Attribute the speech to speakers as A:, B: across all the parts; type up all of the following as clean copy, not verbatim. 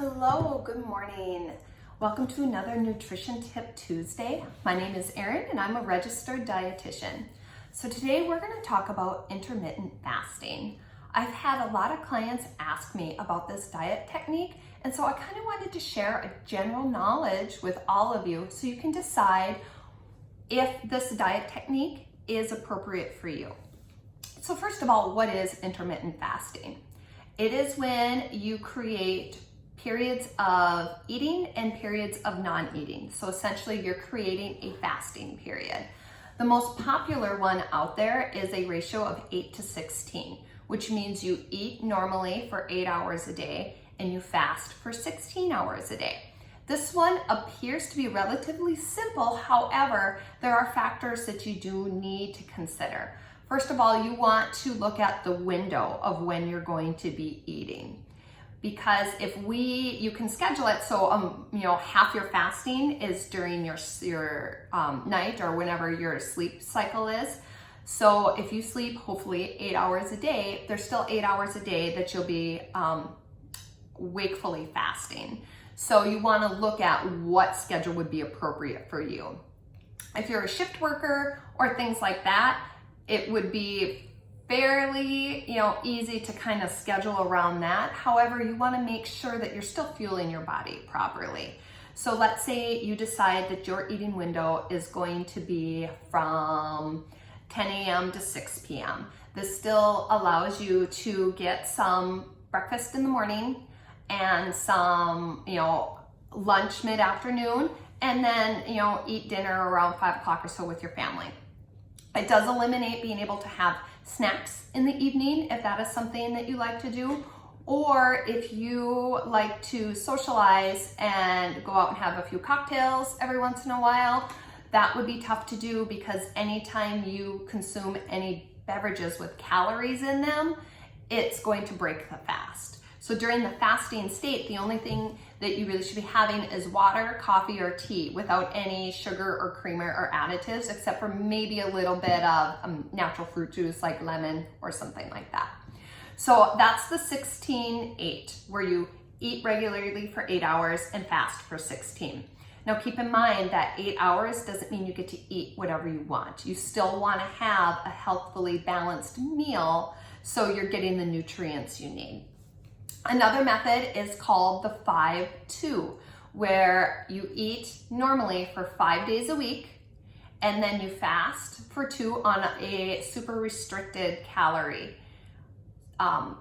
A: Hello, good morning. Welcome to another Nutrition Tip Tuesday. My name is Erin and I'm a registered dietitian. So today we're going to talk about intermittent fasting. I've had a lot of clients ask me about this diet technique, and so I kind of wanted to share a general knowledge with all of you so you can decide if this diet technique is appropriate for you. So first of all, what is intermittent fasting? It is when you create periods of eating and periods of non-eating. So essentially you're creating a fasting period. The most popular one out there is a ratio of 8:16, which means you eat normally for 8 hours a day and you fast for 16 hours a day. This one appears to be relatively simple. However, there are factors that you do need to consider. First of all, you want to look at the window of when you're going to be eating. Because if you can schedule it so half your fasting is during your night or whenever your sleep cycle is. So if you sleep hopefully 8 hours a day, there's still 8 hours a day that you'll be wakefully fasting. So you want to look at what schedule would be appropriate for you. If you're a shift worker or things like that, it would be fairly easy to kind of schedule around that. However, you want to make sure that you're still fueling your body properly. So let's say you decide that your eating window is going to be from 10 a.m. to 6 p.m. This still allows you to get some breakfast in the morning and some lunch mid-afternoon, and then eat dinner around 5 o'clock or so with your family. It does eliminate being able to have snacks in the evening if that is something that you like to do, or if you like to socialize and go out and have a few cocktails every once in a while. That would be tough to do because anytime you consume any beverages with calories in them, it's going to break the fast. So during the fasting state, the only thing that you really should be having is water, coffee, or tea without any sugar or creamer or additives, except for maybe a little bit of natural fruit juice like lemon or something like that. So that's the 16-8, where you eat regularly for 8 hours and fast for 16. Now keep in mind that 8 hours doesn't mean you get to eat whatever you want. You still want to have a healthfully balanced meal so you're getting the nutrients you need. Another method is called the 5-2, where you eat normally for 5 days a week and then you fast for 2 on a super restricted calorie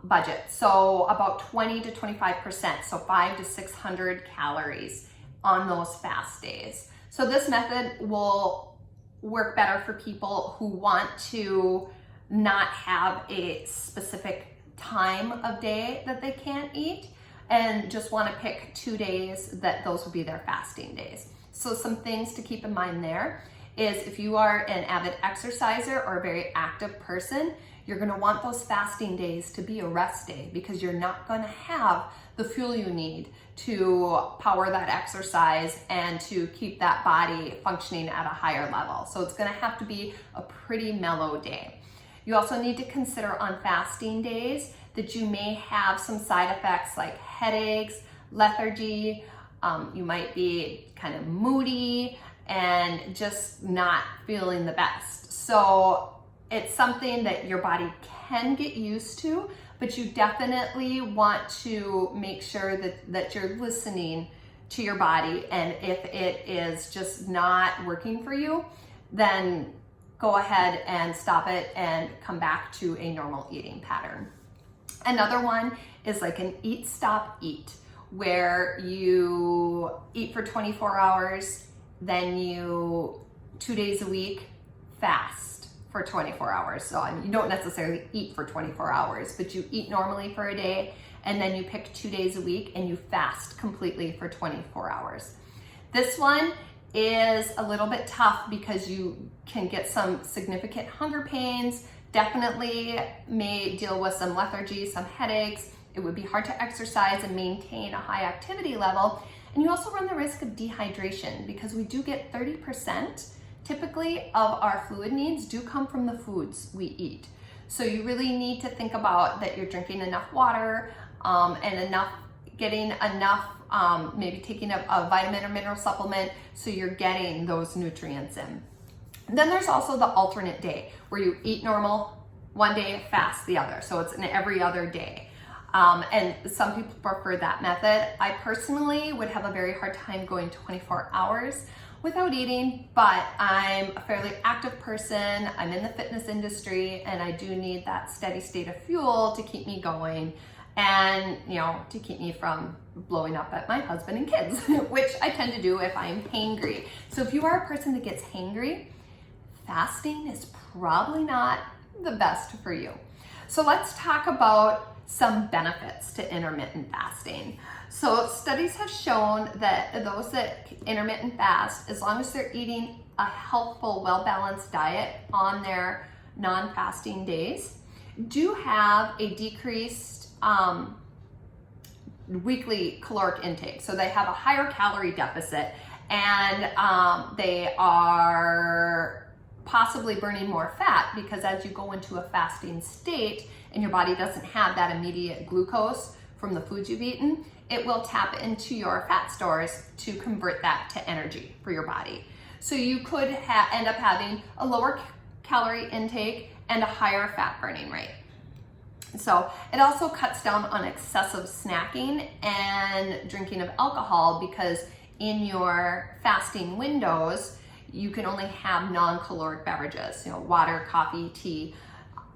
A: budget. So about 20 to 25%, so 500 to 600 calories on those fast days. So this method will work better for people who want to not have a specific time of day that they can't eat and just want to pick 2 days that those would be their fasting days. So some things to keep in mind there is if you are an avid exerciser or a very active person, you're going to want those fasting days to be a rest day because you're not going to have the fuel you need to power that exercise and to keep that body functioning at a higher level. So it's going to have to be a pretty mellow day. You also need to consider on fasting days that you may have some side effects like headaches, lethargy, you might be kind of moody and just not feeling the best. So it's something that your body can get used to, but you definitely want to make sure that you're listening to your body, and if it is just not working for you, then go ahead and stop it and come back to a normal eating pattern. Another one is like an eat, stop, eat, where you eat for 24 hours, then you 2 days a week fast for 24 hours. So you don't necessarily eat for 24 hours, but you eat normally for a day, and then you pick 2 days a week and you fast completely for 24 hours. This one is a little bit tough because you can get some significant hunger pains, definitely may deal with some lethargy, some headaches. It would be hard to exercise and maintain a high activity level. And you also run the risk of dehydration because we do get 30% typically of our fluid needs do come from the foods we eat. So you really need to think about that you're drinking enough water and enough getting enough, maybe taking a vitamin or mineral supplement so you're getting those nutrients in. Then there's also the alternate day where you eat normal one day, fast the other. So it's an every other day. And some people prefer that method. I personally would have a very hard time going 24 hours without eating, but I'm a fairly active person. I'm in the fitness industry and I do need that steady state of fuel to keep me going and, you know, to keep me from blowing up at my husband and kids, which I tend to do if I'm hangry. So if you are a person that gets hangry, fasting is probably not the best for you. So let's talk about some benefits to intermittent fasting. So studies have shown that those that intermittent fast, as long as they're eating a healthful, well-balanced diet on their non-fasting days, do have a decreased weekly caloric intake. So they have a higher calorie deficit and they are possibly burning more fat, because as you go into a fasting state and your body doesn't have that immediate glucose from the foods you've eaten, it will tap into your fat stores to convert that to energy for your body. So you could end up having a lower calorie intake and a higher fat burning rate. So it also cuts down on excessive snacking and drinking of alcohol, because in your fasting windows, you can only have non-caloric beverages, you know, water, coffee, tea.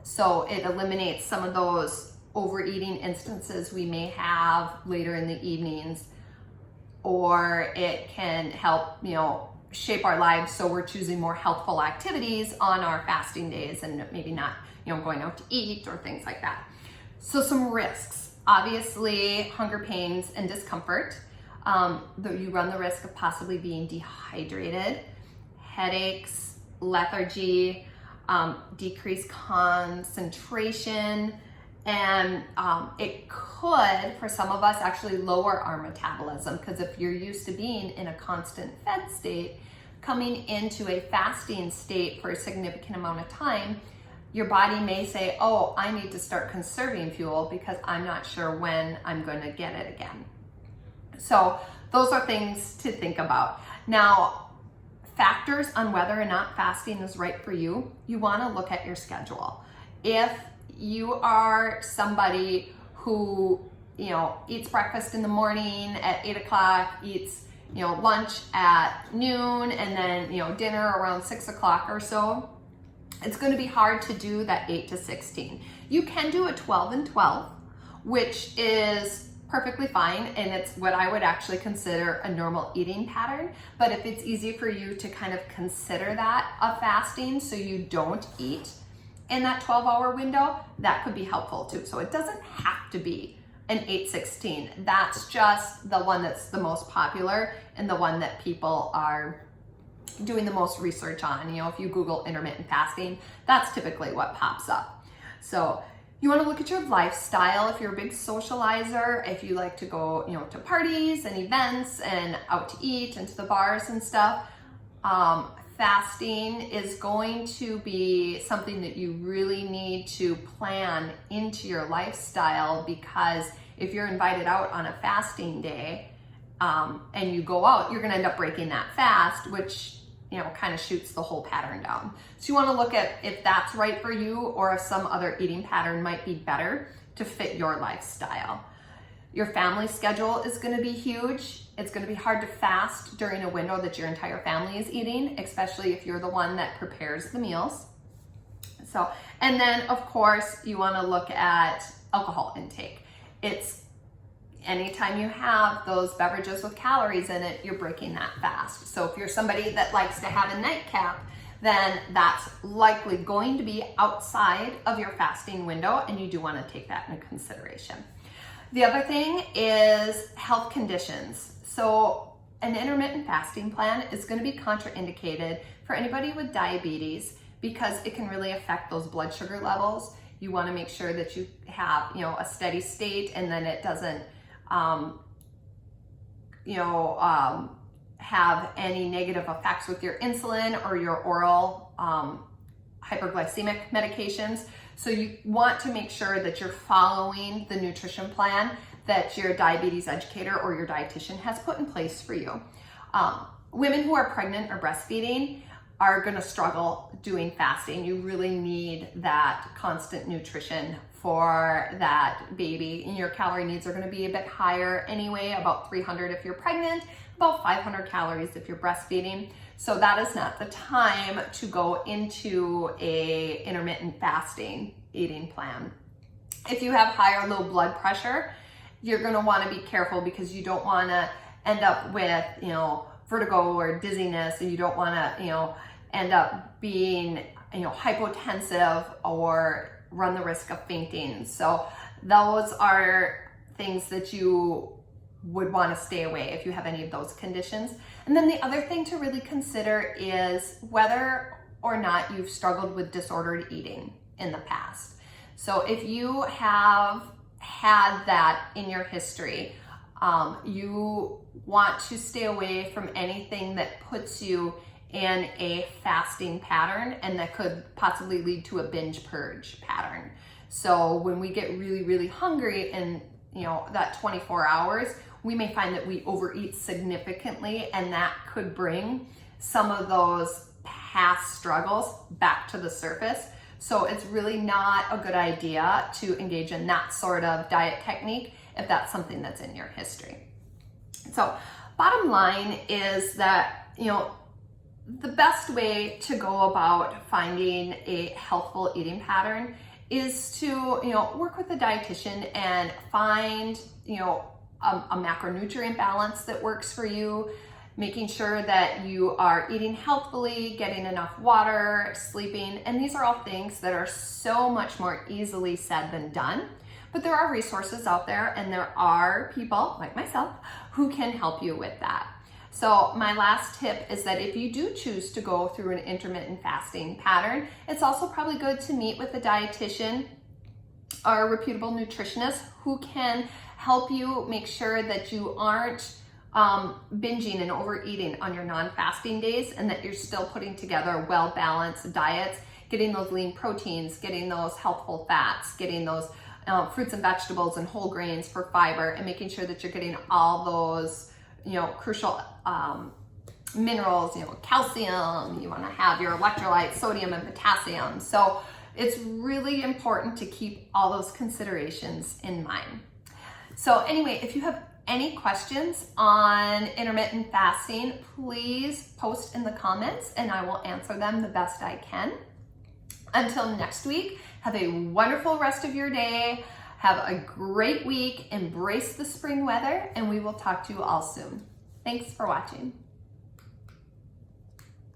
A: So it eliminates some of those overeating instances we may have later in the evenings, or it can help, you know, shape our lives so we're choosing more healthful activities on our fasting days and maybe not, you know, going out to eat or things like that. So some risks, obviously hunger pains and discomfort. You run the risk of possibly being dehydrated, headaches, lethargy, decreased concentration, and it could, for some of us, actually lower our metabolism, because if you're used to being in a constant fed state, coming into a fasting state for a significant amount of time, your body may say, oh, I need to start conserving fuel because I'm not sure when I'm going to get it again. So those are things to think about. Now, factors on whether or not fasting is right for you, you want to look at your schedule. If you are somebody who, you know, eats breakfast in the morning at 8 o'clock, eats, you know, lunch at noon, and then, you know, dinner around 6 o'clock or so, it's going to be hard to do that 8 to 16. You can do a 12 and 12, which is perfectly fine, and it's what I would actually consider a normal eating pattern. But if it's easy for you to kind of consider that a fasting, so you don't eat in that 12-hour window, that could be helpful too. So it doesn't have to be an 8-16. That's just the one that's the most popular and the one that people are doing the most research on. You know, if you Google intermittent fasting, that's typically what pops up. So you want to look at your lifestyle. If you're a big socializer, if you like to go, you know, to parties and events and out to eat and to the bars and stuff, fasting is going to be something that you really need to plan into your lifestyle, because if you're invited out on a fasting day and you go out, you're going to end up breaking that fast, which, you know, kind of shoots the whole pattern down. So you want to look at if that's right for you, or if some other eating pattern might be better to fit your lifestyle. Your family schedule is going to be huge. It's going to be hard to fast during a window that your entire family is eating, especially if you're the one that prepares the meals. So, and then of course you want to look at alcohol intake. It's anytime you have those beverages with calories in it, you're breaking that fast. So if you're somebody that likes to have a nightcap, then that's likely going to be outside of your fasting window, and you do want to take that into consideration. The other thing is health conditions. So an intermittent fasting plan is going to be contraindicated for anybody with diabetes, because it can really affect those blood sugar levels. You want to make sure that you have, you know, a steady state, and then it doesn't have any negative effects with your insulin or your oral hyperglycemic medications. So you want to make sure that you're following the nutrition plan that your diabetes educator or your dietitian has put in place for you. Women who are pregnant or breastfeeding are going to struggle doing fasting. You really need that constant nutrition for that baby, and your calorie needs are going to be a bit higher anyway, about 300 if you're pregnant, about 500 calories if you're breastfeeding. So that is not the time to go into a intermittent fasting eating plan. If you have high or low blood pressure, you're going to want to be careful, because you don't want to end up with, vertigo or dizziness, and you don't want to, end up being, hypotensive or run the risk of fainting. So those are things that you would want to stay away if you have any of those conditions. And then the other thing to really consider is whether or not you've struggled with disordered eating in the past. So if you have had that in your history, you want to stay away from anything that puts you in a fasting pattern and that could possibly lead to a binge purge pattern. So when we get really, really hungry in that 24 hours, we may find that we overeat significantly, and that could bring some of those past struggles back to the surface. So it's really not a good idea to engage in that sort of diet technique if that's something that's in your history. So bottom line is that, the best way to go about finding a healthful eating pattern is to, work with a dietitian and find, a macronutrient balance that works for you, making sure that you are eating healthfully, getting enough water, sleeping. And these are all things that are so much more easily said than done. But there are resources out there, and there are people like myself who can help you with that. So my last tip is that if you do choose to go through an intermittent fasting pattern, it's also probably good to meet with a dietitian or a reputable nutritionist who can help you make sure that you aren't binging and overeating on your non-fasting days, and that you're still putting together well-balanced diets, getting those lean proteins, getting those healthful fats, getting those fruits and vegetables and whole grains for fiber, and making sure that you're getting all those crucial minerals, calcium, you want to have your electrolytes, sodium and potassium. So it's really important to keep all those considerations in mind. So anyway, if you have any questions on intermittent fasting, please post in the comments and I will answer them the best I can. Until next week, have a wonderful rest of your day. Have a great week, embrace the spring weather, and we will talk to you all soon. Thanks for watching.